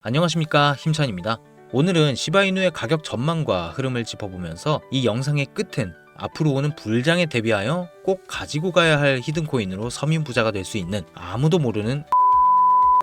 안녕하십니까, 힘찬입니다. 오늘은 시바이누의 가격 전망과 흐름을 짚어보면서 이 영상의 끝은 앞으로 오는 불장에 대비하여 꼭 가지고 가야 할 히든코인으로 서민 부자가 될 수 있는 아무도 모르는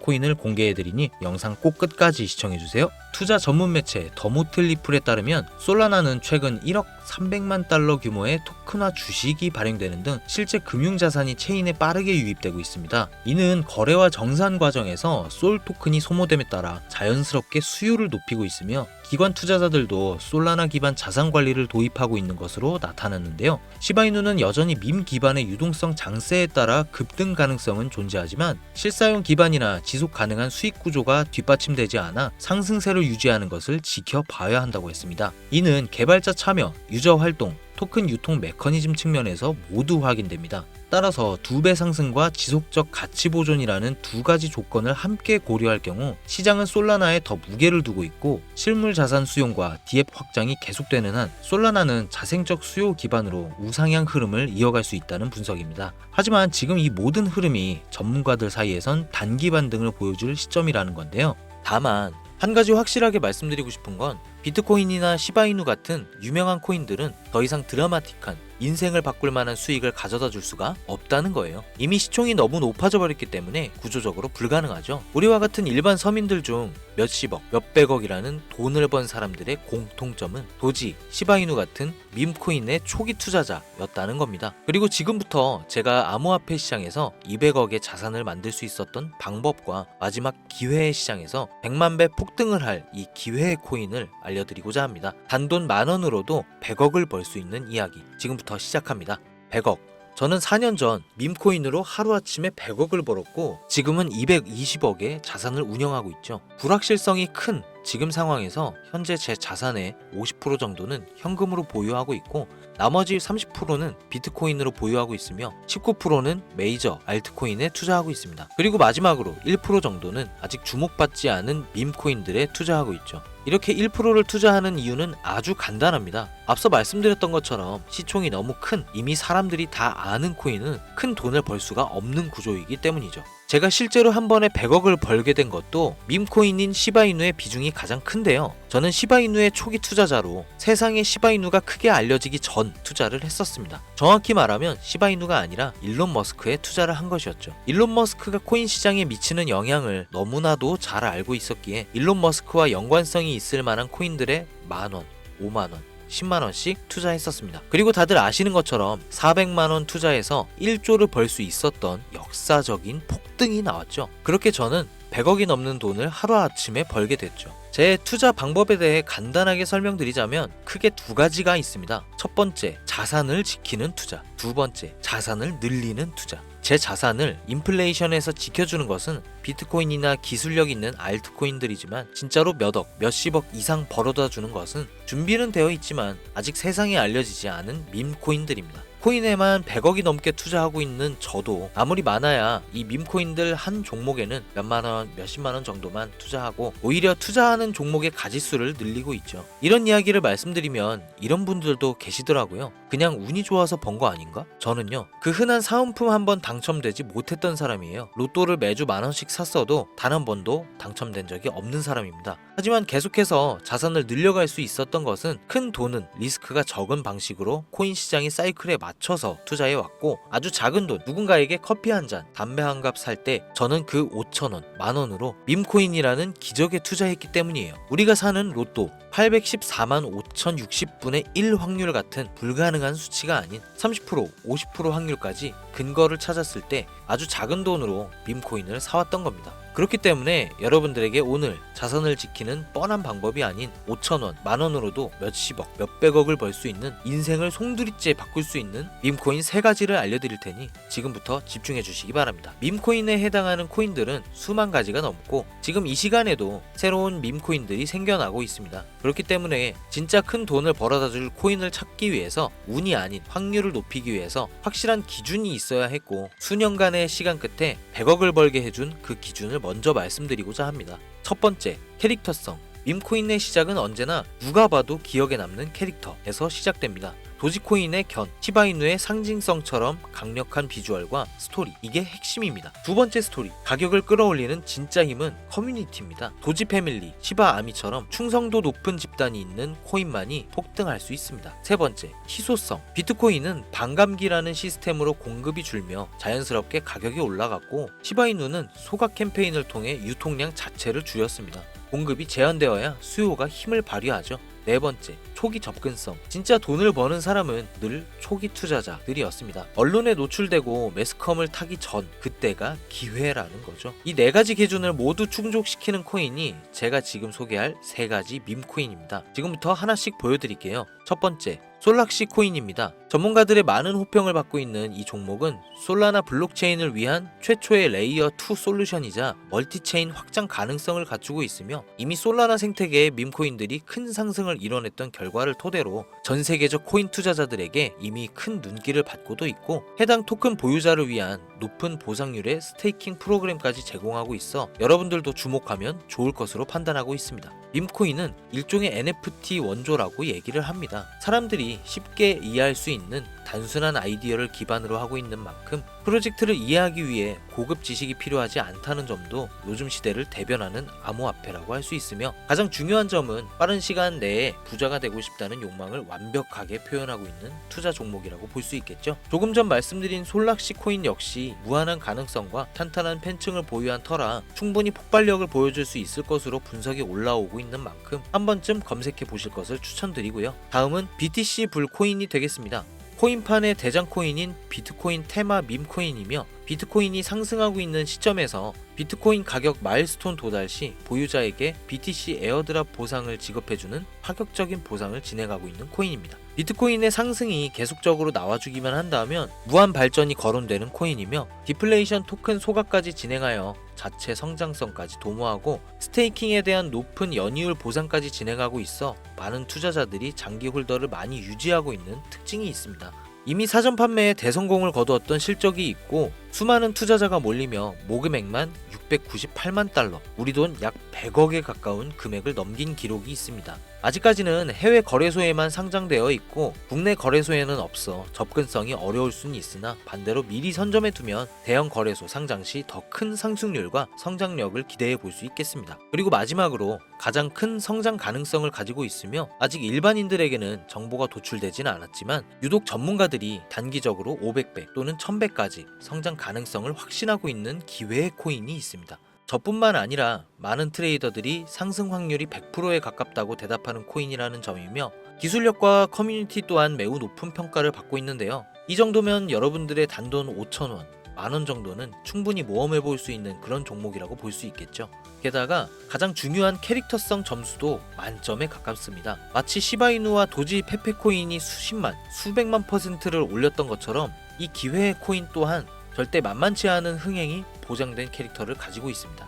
코인을 공개해드리니 영상 꼭 끝까지 시청해주세요. 투자 전문 매체 더모틀리플에 따르면 솔라나는 최근 1억 300만 달러 규모의 토큰화 주식이 발행되는 등 실제 금융자산이 체인에 빠르게 유입되고 있습니다. 이는 거래와 정산 과정에서 솔 토큰이 소모됨에 따라 자연스럽게 수요를 높이고 있으며 기관 투자자들도 솔라나 기반 자산 관리를 도입하고 있는 것으로 나타났는데요. 시바이누는 여전히 밈 기반의 유동성 장세에 따라 급등 가능성은 존재하지만 실사용 기반이나 지속 가능한 수익 구조가 뒷받침되지 않아 상승세를 유지하는 것을 지켜봐야 한다고 했습니다. 이는 개발자 참여, 유저 활동, 토큰 유통 메커니즘 측면에서 모두 확인됩니다. 따라서 2배 상승과 지속적 가치 보존이라는 두 가지 조건을 함께 고려할 경우 시장은 솔라나에 더 무게를 두고 있고 실물 자산 수용과 디앱 확장이 계속되는 한 솔라나는 자생적 수요 기반으로 우상향 흐름을 이어갈 수 있다는 분석입니다. 하지만 지금 이 모든 흐름이 전문가들 사이에선 단기 반등을 보여줄 시점이라는 건데요. 다만 한 가지 확실하게 말씀드리고 싶은 건 비트코인이나 시바이누 같은 유명한 코인들은 더 이상 드라마틱한 인생을 바꿀 만한 수익을 가져다 줄 수가 없다는 거예요. 이미 시총이 너무 높아져 버렸기 때문에 구조적으로 불가능하죠. 우리와 같은 일반 서민들 중 몇십억, 몇백억이라는 돈을 번 사람들의 공통점은 도지, 시바이누 같은 밈코인의 초기 투자자였다는 겁니다. 그리고 지금부터 제가 암호화폐 시장에서 200억의 자산을 만들 수 있었던 방법과 마지막 기회의 시장에서 100만 배 폭등을 할 이 기회의 코인을 알려드리고자 합니다. 단돈 10,000원으로도 100억을 벌 수 있는 이야기 지금부터 시작합니다. 100억. 저는 4년 전 밈코인으로 하루아침에 100억을 벌었고 지금은 220억의 자산을 운영하고 있죠. 불확실성이 큰 지금 상황에서 현재 제 자산의 50% 정도는 현금으로 보유하고 있고 나머지 30%는 비트코인으로 보유하고 있으며 19%는 메이저 알트코인에 투자하고 있습니다. 그리고 마지막으로 1% 정도는 아직 주목받지 않은 밈코인들에 투자하고 있죠. 이렇게 1%를 투자하는 이유는 아주 간단합니다. 앞서 말씀드렸던 것처럼 시총이 너무 큰 이미 사람들이 다 아는 코인은 큰 돈을 벌 수가 없는 구조이기 때문이죠. 제가 실제로 한 번에 100억을 벌게 된 것도 밈코인인 시바이누의 비중이 가장 큰데요. 저는 시바이누의 초기 투자자로 세상에 시바이누가 크게 알려지기 전 투자를 했었습니다. 정확히 말하면 시바이누가 아니라 일론 머스크에 투자를 한 것이었죠. 일론 머스크가 코인 시장에 미치는 영향을 너무나도 잘 알고 있었기에 일론 머스크와 연관성이 있을 만한 코인들의 만원, 5만원, 10만원씩 투자했었습니다. 그리고 다들 아시는 것처럼 400만원 투자해서 1조를 벌 수 있었던 역사적인 폭등이 나왔죠. 그렇게 저는 100억이 넘는 돈을 하루아침에 벌게 됐죠. 제 투자 방법에 대해 간단하게 설명드리자면 크게 두 가지가 있습니다. 첫 번째, 자산을 지키는 투자. 두 번째, 자산을 늘리는 투자. 제 자산을 인플레이션에서 지켜주는 것은 비트코인이나 기술력 있는 알트코인들이지만 진짜로 몇억, 몇십억 이상 벌어다 주는 것은 준비는 되어 있지만 아직 세상에 알려지지 않은 밈코인들입니다. 코인에만 100억이 넘게 투자하고 있는 저도 아무리 많아야 이 밈코인들 한 종목에는 몇만원, 몇십만원 정도만 투자하고 오히려 투자하는 종목의 가지수를 늘리고 있죠. 이런 이야기를 말씀드리면 이런 분들도 계시더라고요. 그냥 운이 좋아서 번 거 아닌가? 저는요, 그 흔한 사은품 한 번 당첨되지 못했던 사람이에요. 로또를 매주 10,000원씩 샀어도 단 한 번도 당첨된 적이 없는 사람입니다. 하지만 계속해서 자산을 늘려갈 수 있었던 것은 큰 돈은 리스크가 적은 방식으로 코인 시장의 사이클에 맞춰서 투자해 왔고 아주 작은 돈, 누군가에게 커피 한 잔, 담배 한 갑 살 때 저는 그 5,000원, 만원으로 밈코인이라는 기적에 투자했기 때문이에요. 우리가 사는 로또 814만 5,060분의 1 확률 같은 불가능한 수치가 아닌 30%, 50% 확률까지 근거를 찾았을 때 아주 작은 돈으로 밈코인을 사왔던 겁니다. 그렇기 때문에 여러분들에게 오늘 자산을 지키는 뻔한 방법이 아닌 5,000원, 만원으로도 몇십억, 몇백억을 벌 수 있는 인생을 송두리째 바꿀 수 있는 밈코인 3가지를 알려드릴 테니 지금부터 집중해 주시기 바랍니다. 밈코인에 해당하는 코인들은 수만 가지가 넘고 지금 이 시간에도 새로운 밈코인들이 생겨나고 있습니다. 그렇기 때문에 진짜 큰 돈을 벌어다 줄 코인을 찾기 위해서 운이 아닌 확률을 높이기 위해서 확실한 기준이 있어야 했고 수년간의 시간 끝에 100억을 벌게 해준 그 기준을 먼저 말씀드리고자 합니다. 첫 번째, 캐릭터성. 밈코인의 시작은 언제나 누가 봐도 기억에 남는 캐릭터에서 시작됩니다. 도지코인의 견, 시바이누의 상징성처럼 강력한 비주얼과 스토리, 이게 핵심입니다. 두 번째 스토리, 가격을 끌어올리는 진짜 힘은 커뮤니티입니다. 도지 패밀리, 시바 아미처럼 충성도 높은 집단이 있는 코인만이 폭등할 수 있습니다. 세 번째, 희소성. 비트코인은 반감기라는 시스템으로 공급이 줄며 자연스럽게 가격이 올라갔고, 시바이누는 소각 캠페인을 통해 유통량 자체를 줄였습니다. 공급이 제한되어야 수요가 힘을 발휘하죠. 네 번째, 초기 접근성. 진짜 돈을 버는 사람은 늘 초기 투자자들이었습니다. 언론에 노출되고 매스컴을 타기 전, 그때가 기회라는 거죠. 이 네 가지 기준을 모두 충족시키는 코인이 제가 지금 소개할 세 가지 밈코인입니다. 지금부터 하나씩 보여드릴게요. 첫 번째, 솔락시 코인입니다. 전문가들의 많은 호평을 받고 있는 이 종목은 솔라나 블록체인을 위한 최초의 레이어 2 솔루션이자 멀티체인 확장 가능성을 갖추고 있으며, 이미 솔라나 생태계의 밈코인들이 큰 상승을 이뤄냈던 결과를 토대로 전 세계적 코인 투자자들에게 이미 큰 눈길을 받고도 있고, 해당 토큰 보유자를 위한 높은 보상률의 스테이킹 프로그램까지 제공하고 있어 여러분들도 주목하면 좋을 것으로 판단하고 있습니다. 밈코인은 일종의 NFT 원조라고 얘기를 합니다. 사람들이 쉽게 이해할 수 있는 단순한 아이디어를 기반으로 하고 있는 만큼 프로젝트를 이해하기 위해 고급 지식이 필요하지 않다는 점도 요즘 시대를 대변하는 암호화폐라고 할 수 있으며, 가장 중요한 점은 빠른 시간 내에 부자가 되고 싶다는 욕망을 완벽하게 표현하고 있는 투자 종목이라고 볼 수 있겠죠. 조금 전 말씀드린 솔락시 코인 역시 무한한 가능성과 탄탄한 팬층을 보유한 터라 충분히 폭발력을 보여줄 수 있을 것으로 분석이 올라오고 있는 만큼 한 번쯤 검색해 보실 것을 추천드리고요. 다음은 BTC 불 코인이 되겠습니다. 코인판의 대장 코인인 비트코인 테마 밈코인이며, 비트코인이 상승하고 있는 시점에서 비트코인 가격 마일스톤 도달 시 보유자에게 BTC 에어드랍 보상을 지급해주는 파격적인 보상을 진행하고 있는 코인입니다. 비트코인의 상승이 계속적으로 나와주기만 한다면 무한 발전이 거론되는 코인이며, 디플레이션 토큰 소각까지 진행하여 자체 성장성까지 도모하고 스테이킹에 대한 높은 연이율 보상까지 진행하고 있어 많은 투자자들이 장기 홀더를 많이 유지하고 있는 특징이 있습니다. 이미 사전 판매에 대성공을 거두었던 실적이 있고, 수많은 투자자가 몰리며 모금액만 698만 달러, 우리 돈 약 100억에 가까운 금액을 넘긴 기록이 있습니다. 아직까지는 해외 거래소에만 상장되어 있고 국내 거래소에는 없어 접근성이 어려울 수는 있으나, 반대로 미리 선점해 두면 대형 거래소 상장 시 더 큰 상승률과 성장력을 기대해 볼 수 있겠습니다. 그리고 마지막으로 가장 큰 성장 가능성을 가지고 있으며, 아직 일반인들에게는 정보가 도출되지는 않았지만 유독 전문가들이 단기적으로 500배 또는 1000배까지 성장 가능성을 확신하고 있는 기회의 코인이 있습니다. 저뿐만 아니라 많은 트레이더들이 상승 확률이 100%에 가깝다고 대답하는 코인이라는 점이며, 기술력과 커뮤니티 또한 매우 높은 평가를 받고 있는데요. 이 정도면 여러분들의 단돈 5,000원, 만원 정도는 충분히 모험해 볼 수 있는 그런 종목이라고 볼 수 있겠죠. 게다가 가장 중요한 캐릭터성 점수도 만점에 가깝습니다. 마치 시바이누와 도지 페페코인이 수십만, 수백만 %를 올렸던 것처럼 이 기회의 코인 또한 절대 만만치 않은 흥행이 보장된 캐릭터를 가지고 있습니다.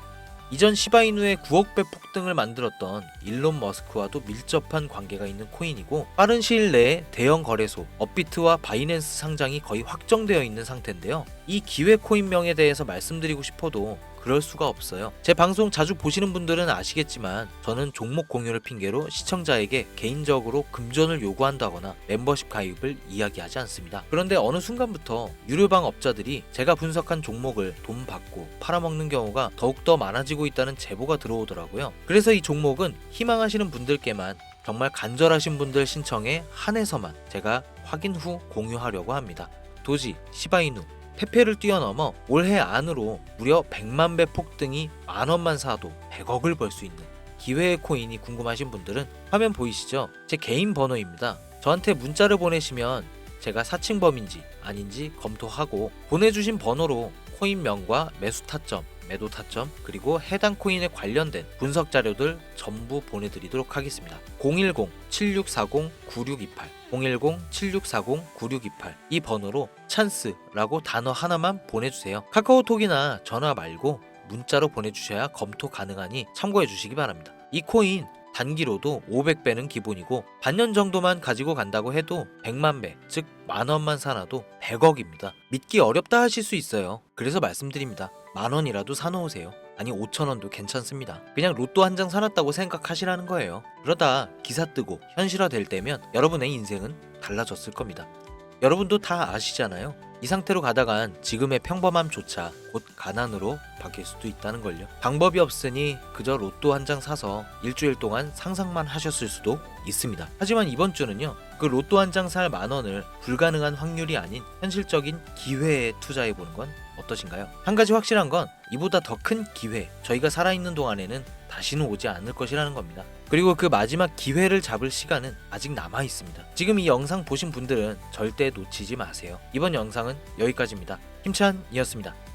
이전 시바이누의 9억 배 폭등을 만들었던 일론 머스크와도 밀접한 관계가 있는 코인이고, 빠른 시일 내에 대형 거래소 업비트와 바이낸스 상장이 거의 확정되어 있는 상태인데요. 이 기회 코인명에 대해서 말씀드리고 싶어도 그럴 수가 없어요. 제 방송 자주 보시는 분들은 아시겠지만 저는 종목 공유를 핑계로 시청자에게 개인적으로 금전을 요구한다거나 멤버십 가입을 이야기하지 않습니다. 그런데 어느 순간부터 유료방 업자들이 제가 분석한 종목을 돈 받고 팔아먹는 경우가 더욱더 많아지고 있다는 제보가 들어오더라고요. 그래서 이 종목은 희망하시는 분들께만, 정말 간절하신 분들 신청에 한해서만 제가 확인 후 공유하려고 합니다. 도지, 시바이누, 페페를 뛰어넘어 올해 안으로 무려 100만 배 폭등이 만원만 사도 100억을 벌 수 있는 기회의 코인이 궁금하신 분들은 화면 보이시죠? 제 개인 번호입니다. 저한테 문자를 보내시면 제가 사칭범인지 아닌지 검토하고 보내주신 번호로 코인명과 매수 타점, 매도 타점, 그리고 해당 코인에 관련된 분석 자료들 전부 보내드리도록 하겠습니다. 010-7640-9628 010-7640-9628 이 번호로 찬스라고 단어 하나만 보내주세요. 카카오톡이나 전화 말고 문자로 보내주셔야 검토 가능하니 참고해 주시기 바랍니다. 이 코인 단기로도 500배는 기본이고 반년 정도만 가지고 간다고 해도 100만 배, 즉 만원만 사놔도 100억입니다. 믿기 어렵다 하실 수 있어요. 그래서 말씀드립니다. 만원이라도 사놓으세요. 아니 5,000원도 괜찮습니다. 그냥 로또 한 장 사놨다고 생각하시라는 거예요. 그러다 기사 뜨고 현실화 될 때면 여러분의 인생은 달라졌을 겁니다. 여러분도 다 아시잖아요. 이 상태로 가다간 지금의 평범함조차 곧 가난으로 바뀔 수도 있다는 걸요. 방법이 없으니 그저 로또 한 장 사서 일주일 동안 상상만 하셨을 수도 있습니다. 하지만 이번 주는요, 그 로또 한 장 살 만원을 불가능한 확률이 아닌 현실적인 기회에 투자해보는 건 어떠신가요? 한 가지 확실한 건 이보다 더 큰 기회, 저희가 살아있는 동안에는 다시는 오지 않을 것이라는 겁니다. 그리고 그 마지막 기회를 잡을 시간은 아직 남아 있습니다. 지금 이 영상 보신 분들은 절대 놓치지 마세요. 이번 영상은 여기까지입니다. 힘찬이었습니다.